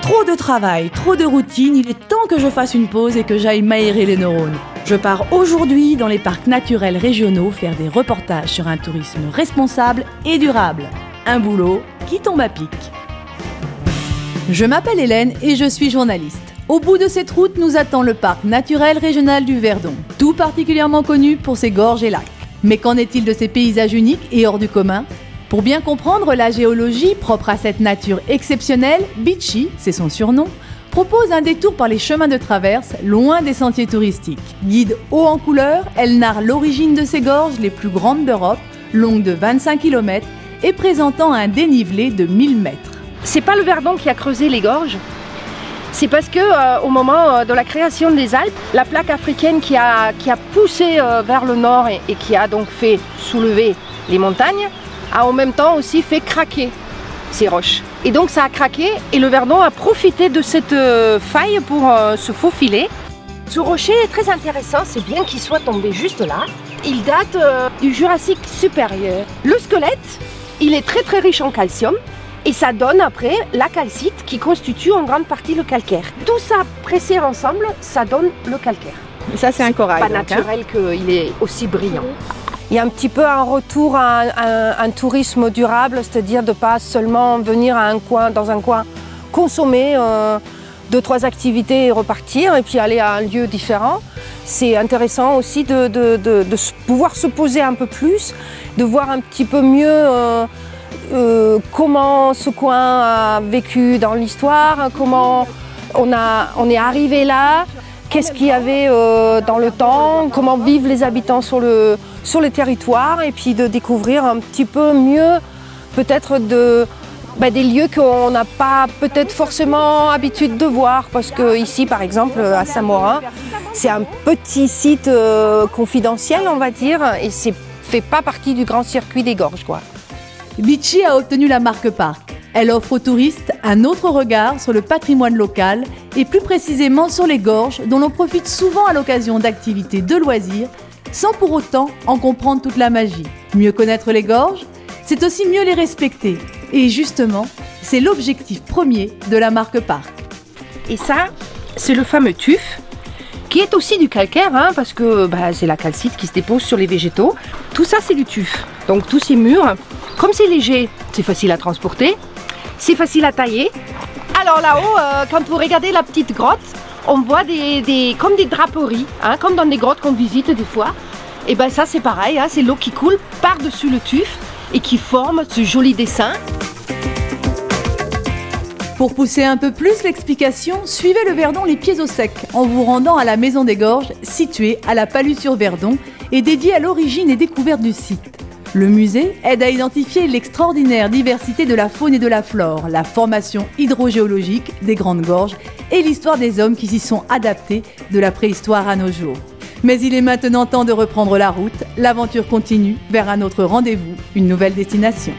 Trop de travail, trop de routine, il est temps que je fasse une pause et que j'aille m'aérer les neurones. Je pars aujourd'hui dans les parcs naturels régionaux faire des reportages sur un tourisme responsable et durable. Un boulot qui tombe à pic. Je m'appelle Hélène et je suis journaliste. Au bout de cette route nous attend le parc naturel régional du Verdon, tout particulièrement connu pour ses gorges et lacs. Mais qu'en est-il de ces paysages uniques et hors du commun ? Pour bien comprendre la géologie propre à cette nature exceptionnelle, Beachy, c'est son surnom, propose un détour par les chemins de traverse, loin des sentiers touristiques. Guide haut en couleur, elle narre l'origine de ces gorges les plus grandes d'Europe, longues de 25 km et présentant un dénivelé de 1000 mètres. C'est pas le Verdon qui a creusé les gorges, c'est parce que au moment de la création des Alpes, la plaque africaine qui a poussé vers le nord et qui a donc fait soulever les montagnes, a en même temps aussi fait craquer ces roches. Et donc ça a craqué et le Verdon a profité de cette faille pour se faufiler. Ce rocher est très intéressant, c'est bien qu'il soit tombé juste là. Il date du Jurassique supérieur. Le squelette, il est très riche en calcium et ça donne après la calcite qui constitue en grande partie le calcaire. Tout ça pressé ensemble, ça donne le calcaire. Et ça c'est un corail. Pas naturel qu'il est aussi brillant. Il y a un petit peu un retour à un tourisme durable, c'est-à-dire de ne pas seulement venir dans un coin, consommer 2-3 activités et repartir, et puis aller à un lieu différent. C'est intéressant aussi de pouvoir se poser un peu plus, de voir un petit peu mieux comment ce coin a vécu dans l'histoire, comment on est arrivé là. Qu'est-ce qu'il y avait dans le temps, comment vivent les habitants sur les territoires et puis de découvrir un petit peu mieux peut-être des lieux qu'on n'a pas peut-être forcément habitude de voir parce que ici par exemple à Saint-Morin c'est un petit site confidentiel on va dire et c'est fait pas partie du grand circuit des gorges quoi. Beachy a obtenu la marque Parc. Elle offre aux touristes un autre regard sur le patrimoine local et plus précisément sur les gorges dont l'on profite souvent à l'occasion d'activités de loisirs sans pour autant en comprendre toute la magie. Mieux connaître les gorges, c'est aussi mieux les respecter. Et justement, c'est l'objectif premier de la marque Parc. Et ça, c'est le fameux tuf qui est aussi du calcaire parce que c'est la calcite qui se dépose sur les végétaux. Tout ça, c'est du tuf. Donc tous ces murs, comme c'est léger, c'est facile à transporter. C'est facile à tailler. Alors là-haut, quand vous regardez la petite grotte, on voit comme des draperies, comme dans des grottes qu'on visite des fois. Et bien ça c'est pareil, c'est l'eau qui coule par-dessus le tuf et qui forme ce joli dessin. Pour pousser un peu plus l'explication, suivez le Verdon les pieds au sec en vous rendant à la Maison des Gorges, située à la Palus-sur-Verdon et dédiée à l'origine et découverte du site. Le musée aide à identifier l'extraordinaire diversité de la faune et de la flore, la formation hydrogéologique des grandes gorges et l'histoire des hommes qui s'y sont adaptés de la préhistoire à nos jours. Mais il est maintenant temps de reprendre la route, l'aventure continue vers un autre rendez-vous, une nouvelle destination.